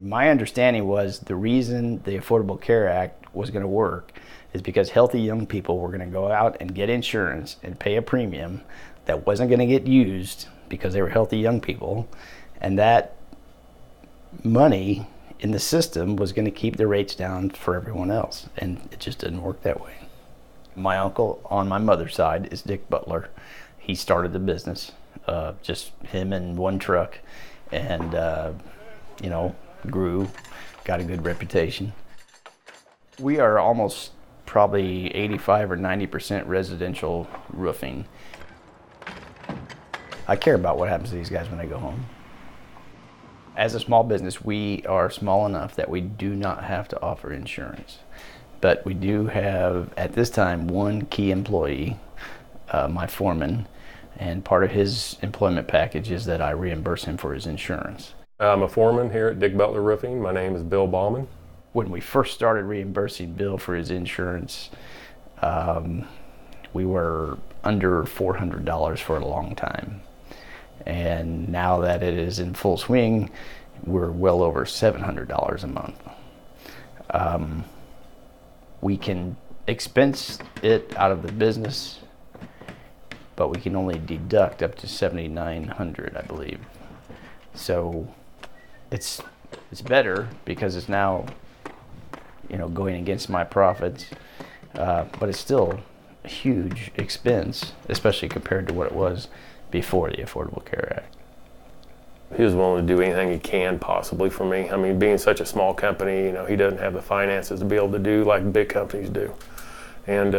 My understanding was the reason the Affordable Care Act was going to work is because healthy young people were going to go out and get insurance and pay a premium that wasn't going to get used because they were healthy young people, and that money in the system was going to keep the rates down for everyone else, and it just didn't work that way. My uncle on my mother's side is Dick Butler. He started the business, just him and one truck, and grew, got a good reputation. We are almost probably 85 or 90% residential roofing. I care about what happens to these guys when they go home. As a small business, we are small enough that we do not have to offer insurance. But we do have, at this time, one key employee, my foreman, and part of his employment package is that I reimburse him for his insurance. I'm a foreman here at Dick Butler Roofing. My name is Bill Ballman. When we first started reimbursing Bill for his insurance, we were under $400 for a long time. And now that it is in full swing, we're well over $700 a month. We can expense it out of the business, but we can only deduct up to $7,900, I believe. So it's better because it's now, going against my profits, but it's still a huge expense, especially compared to what it was before the Affordable Care Act. He was willing to do anything he can possibly for me. I mean, being such a small company, he doesn't have the finances to be able to do like big companies do. And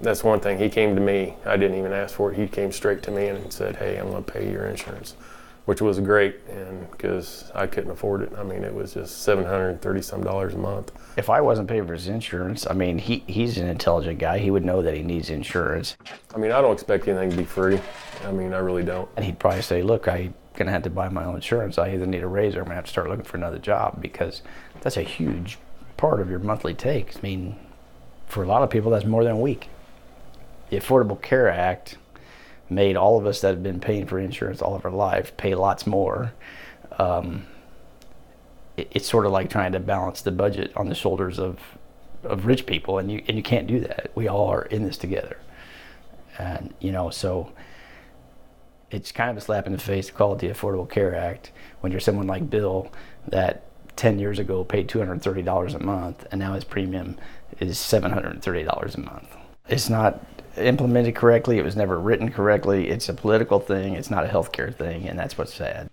that's one thing. He came to me. I didn't even ask for it. He came straight to me and said, "Hey, I'm going to pay your insurance," which was great, and because I couldn't afford it. I mean, it was just $730 some a month. If I wasn't paying for his insurance, I mean, he's an intelligent guy. He would know that he needs insurance. I mean, I don't expect anything to be free. I mean, I really don't. And he'd probably say, "Look, I'm going to have to buy my own insurance. I either need a raise or I'm going to have to start looking for another job," because that's a huge part of your monthly take. I mean, for a lot of people, that's more than a week. The Affordable Care Act made all of us that have been paying for insurance all of our life pay lots more. It's sort of like trying to balance the budget on the shoulders of rich people, and you can't do that. We all are in this together, and so it's kind of a slap in the face to call it the Affordable Care Act when you're someone like Bill that 10 years ago paid $230 a month, and now his premium is $730 a month. It's not implemented correctly. It was never written correctly. It's a political thing. It's not a healthcare thing, and that's what's sad.